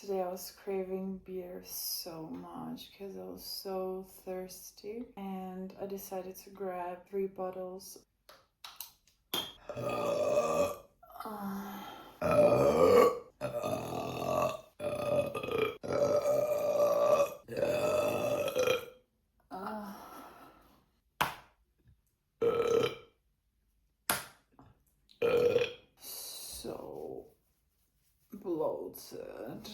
Today I was craving beer so much because I was so thirsty, and I decided to grab 3 bottles. So bloated.